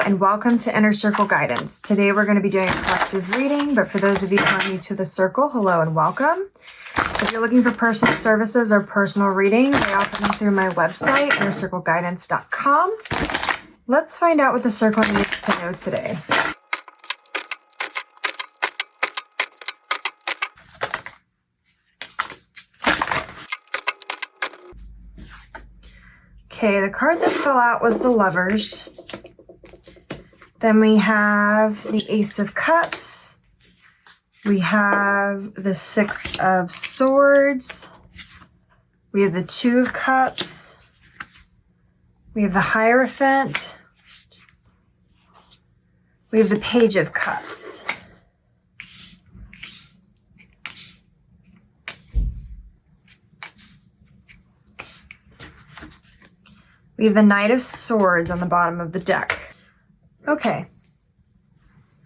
and welcome to Inner Circle Guidance. Today we're going to be doing a collective reading, but for those of you who are new to the circle, hello and welcome. If you're looking for personal services or personal readings, I offer them through my website, innercircleguidance.com. Let's find out what the circle needs to know today. Okay, the card that fell out was the Lovers. Then we have the Ace of Cups. We have the Six of Swords. We have the Two of Cups. We have the Hierophant. We have the Page of Cups. We have the Knight of Swords on the bottom of the deck. Okay.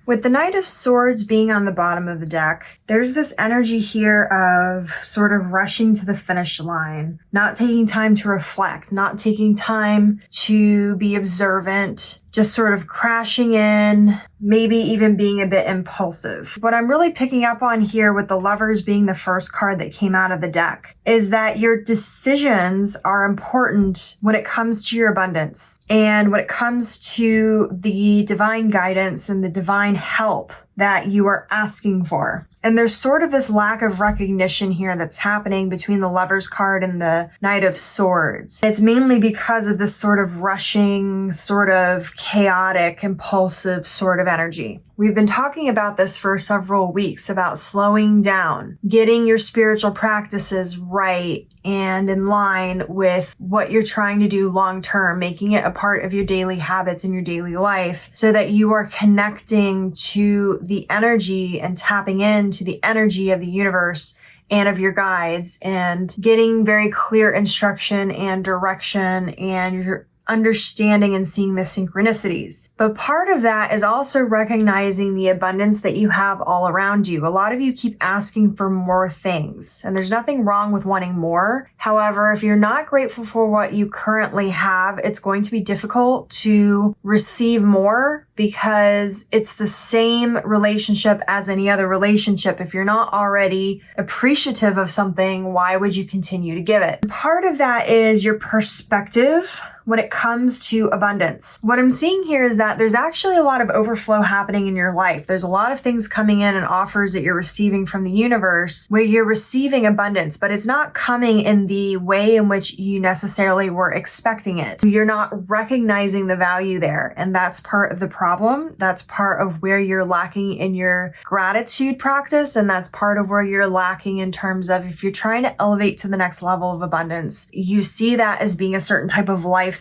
With the Knight of Swords being on the bottom of the deck, there's this energy here of sort of rushing to the finish line, not taking time to reflect, not taking time to be observant, just sort of crashing in, maybe even being a bit impulsive. What I'm really picking up on here with the Lovers being the first card that came out of the deck is that your decisions are important when it comes to your abundance and when it comes to the divine guidance and the divine help that you are asking for. And there's sort of this lack of recognition here that's happening between the Lovers card and the Knight of Swords. It's mainly because of this sort of rushing, sort of chaotic, impulsive sort of energy. We've been talking about this for several weeks, about slowing down, getting your spiritual practices right and in line with what you're trying to do long term, making it a part of your daily habits in your daily life so that you are connecting to the energy and tapping into the energy of the universe and of your guides and getting very clear instruction and direction, and you're understanding and seeing the synchronicities. But part of that is also recognizing the abundance that you have all around you. A lot of you keep asking for more things, and there's nothing wrong with wanting more. However, if you're not grateful for what you currently have, it's going to be difficult to receive more because it's the same relationship as any other relationship. If you're not already appreciative of something, why would you continue to give it? Part of that is your perspective when it comes to abundance. What I'm seeing here is that there's actually a lot of overflow happening in your life. There's a lot of things coming in and offers that you're receiving from the universe where you're receiving abundance, but it's not coming in the way in which you necessarily were expecting it. You're not recognizing the value there, and that's part of the problem. That's part of where you're lacking in your gratitude practice, and that's part of where you're lacking in terms of if you're trying to elevate to the next level of abundance, you see that as being a certain type of lifestyle.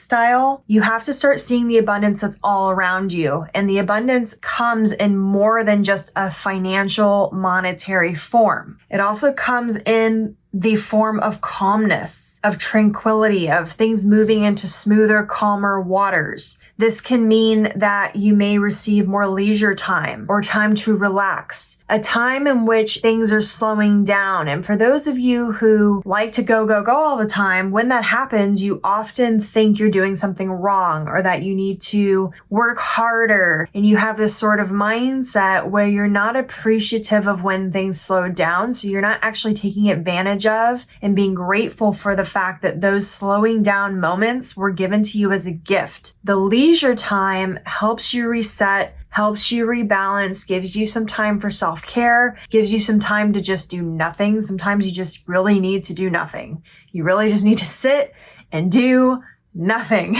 You have to start seeing the abundance that's all around you, and the abundance comes in more than just a financial, monetary form. It also comes in the form of calmness, of tranquility, of things moving into smoother, calmer waters. This can mean that you may receive more leisure time or time to relax, a time in which things are slowing down. And for those of you who like to go all the time, when that happens, you often think you're doing something wrong or that you need to work harder. And you have this sort of mindset where you're not appreciative of when things slow down. So you're not actually taking advantage of and being grateful for the fact that those slowing down moments were given to you as a gift. The leisure time helps you reset, helps you rebalance, gives you some time for self-care, gives you some time to just do nothing. Sometimes you just really need to do nothing. You really just need to sit and do nothing.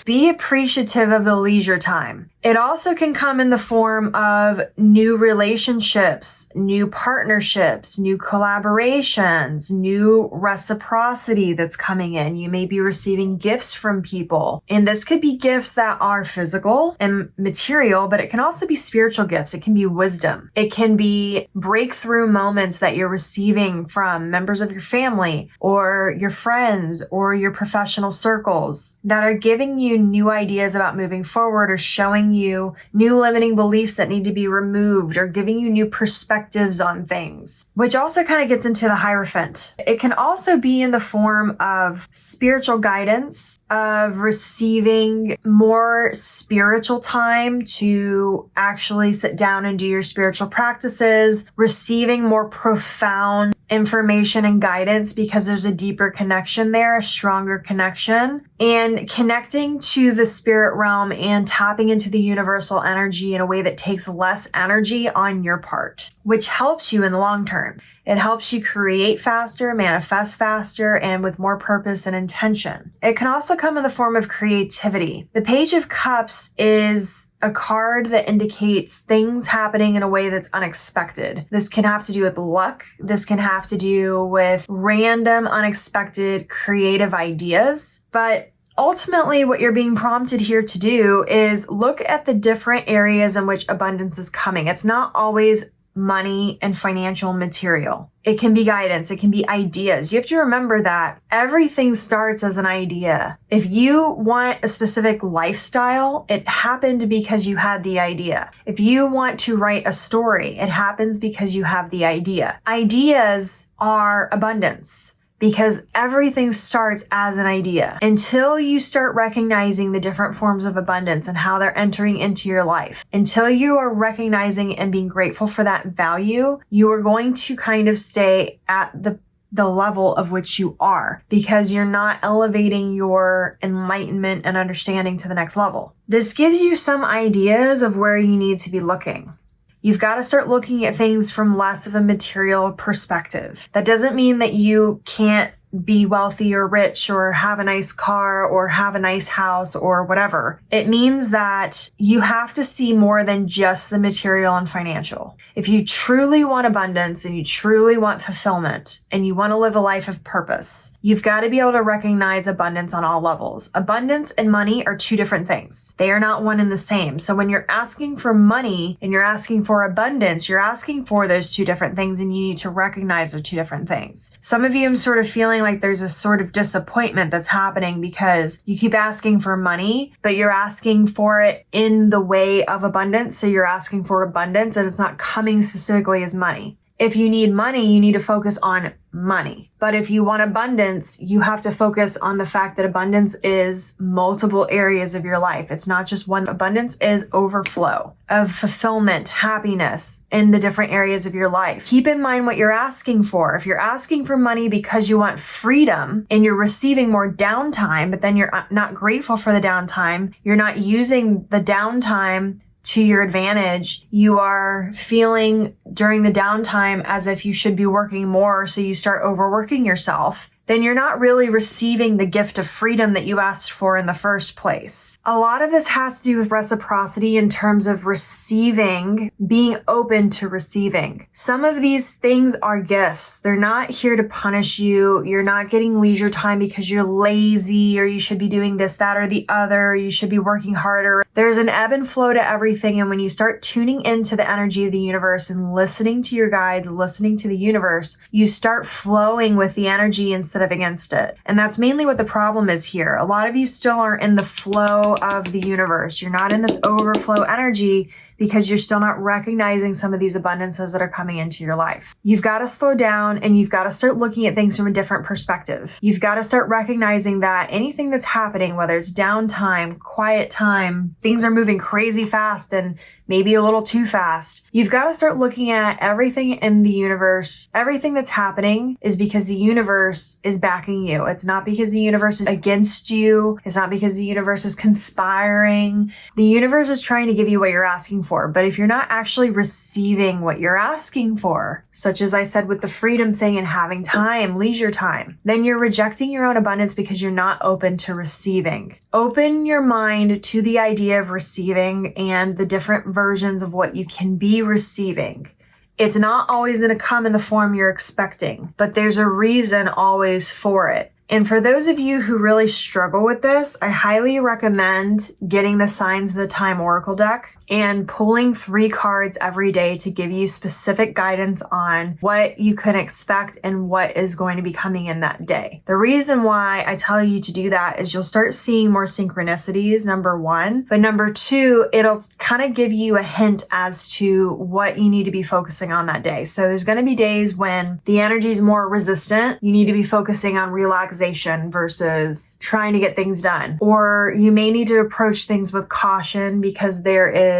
Be appreciative of the leisure time. It also can come in the form of new relationships, new partnerships, new collaborations, new reciprocity that's coming in. You may be receiving gifts from people. And this could be gifts that are physical and material, but it can also be spiritual gifts. It can be wisdom. It can be breakthrough moments that you're receiving from members of your family or your friends or your professional circle. circles that are giving you new ideas about moving forward, or showing you new limiting beliefs that need to be removed, or giving you new perspectives on things, which also kind of gets into the Hierophant. It can also be in the form of spiritual guidance, of receiving more spiritual time to actually sit down and do your spiritual practices, receiving more profound information and guidance because there's a deeper connection there, a stronger connection, and connecting to the spirit realm and tapping into the universal energy in a way that takes less energy on your part, which helps you in the long term. It helps you create faster, manifest faster, and with more purpose and intention. It can also come in the form of creativity. The Page of Cups is a card that indicates things happening in a way that's unexpected. This can have to do with luck. This can have to do with random, unexpected, creative ideas. But ultimately, what you're being prompted here to do is look at the different areas in which abundance is coming. It's not always money and financial material. It can be guidance. It can be ideas. You have to remember that everything starts as an idea. If you want a specific lifestyle, it happened because you had the idea. If you want to write a story, it happens because you have the idea. Ideas are abundance, because everything starts as an idea. Until you start recognizing the different forms of abundance and how they're entering into your life, until you are recognizing and being grateful for that value, you are going to kind of stay at the level of which you are, because you're not elevating your enlightenment and understanding to the next level. This gives you some ideas of where you need to be looking. You've got to start looking at things from less of a material perspective. That doesn't mean that you can't be wealthy or rich or have a nice car or have a nice house or whatever. It means that you have to see more than just the material and financial. If you truly want abundance and you truly want fulfillment and you want to live a life of purpose, you've got to be able to recognize abundance on all levels. Abundance and money are two different things. They are not one and the same. So when you're asking for money and you're asking for abundance, you're asking for those two different things, and you need to recognize they're two different things. Some of you are sort of feeling like there's a sort of disappointment that's happening because you keep asking for money, but you're asking for it in the way of abundance. So you're asking for abundance and it's not coming specifically as money. If you need money, you need to focus on money. But if you want abundance, you have to focus on the fact that abundance is multiple areas of your life. It's not just one. Abundance is overflow of fulfillment, happiness in the different areas of your life. Keep in mind what you're asking for. If you're asking for money because you want freedom and you're receiving more downtime, but then you're not grateful for the downtime, you're not using the downtime to your advantage, you are feeling during the downtime as if you should be working more, so you start overworking yourself, then you're not really receiving the gift of freedom that you asked for in the first place. A lot of this has to do with reciprocity in terms of receiving, being open to receiving. Some of these things are gifts. They're not here to punish you. You're not getting leisure time because you're lazy, or you should be doing this, that, or the other. You should be working harder. There's an ebb and flow to everything. And when you start tuning into the energy of the universe and listening to your guides, listening to the universe, you start flowing with the energy instead of against it. And that's mainly what the problem is here. A lot of you still aren't in the flow of the universe. You're not in this overflow energy because you're still not recognizing some of these abundances that are coming into your life. You've got to slow down and you've got to start looking at things from a different perspective. You've got to start recognizing that anything that's happening, whether it's downtime, quiet time, things are moving crazy fast and maybe a little too fast. You've got to start looking at everything in the universe. Everything that's happening is because the universe is backing you. It's not because the universe is against you. It's not because the universe is conspiring. The universe is trying to give you what you're asking for. But if you're not actually receiving what you're asking for, such as I said with the freedom thing and having time, leisure time, then you're rejecting your own abundance because you're not open to receiving. Open your mind to the idea of receiving and the different versions of what you can be receiving. It's not always going to come in the form you're expecting, but there's a reason always for it. And for those of you who really struggle with this, I highly recommend getting the Signs of the Time Oracle deck and pulling 3 cards every day to give you specific guidance on what you can expect and what is going to be coming in that day. The reason why I tell you to do that is you'll start seeing more synchronicities, number 1. But number 2, it'll kind of give you a hint as to what you need to be focusing on that day. So there's going to be days when the energy is more resistant. You need to be focusing on relaxation versus trying to get things done. Or you may need to approach things with caution because there is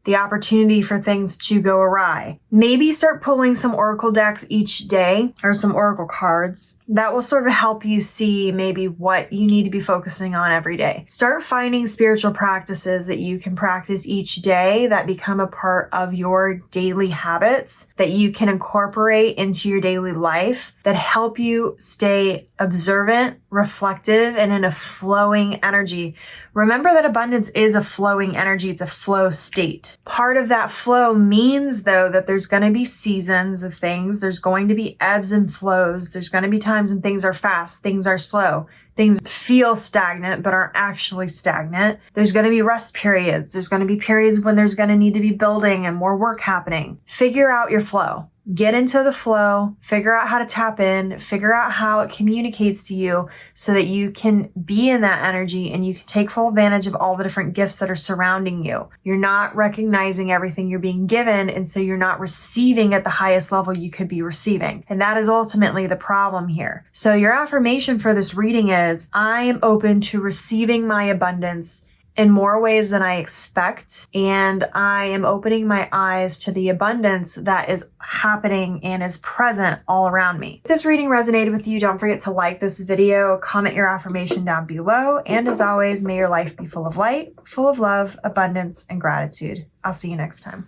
the opportunity for things to go awry. Maybe start pulling some oracle decks each day or some oracle cards. That will sort of help you see maybe what you need to be focusing on every day. Start finding spiritual practices that you can practice each day that become a part of your daily habits that you can incorporate into your daily life that help you stay observant, reflective, and in a flowing energy. Remember that abundance is a flowing energy. It's a flow state. Part of that flow means, though, that there's going to be seasons of things. There's going to be ebbs and flows. There's going to be times when things are fast, things are slow. Things feel stagnant, but aren't actually stagnant. There's going to be rest periods. There's going to be periods when there's going to need to be building and more work happening. Figure out your flow. Get into the flow, figure out how to tap in, figure out how it communicates to you so that you can be in that energy and you can take full advantage of all the different gifts that are surrounding you. You're not recognizing everything you're being given, and so you're not receiving at the highest level you could be receiving. And that is ultimately the problem here. So your affirmation for this reading is, I am open to receiving my abundance in more ways than I expect, and I am opening my eyes to the abundance that is happening and is present all around me. If this reading resonated with you, don't forget to like this video, comment your affirmation down below, and as always, may your life be full of light, full of love, abundance, and gratitude. I'll see you next time.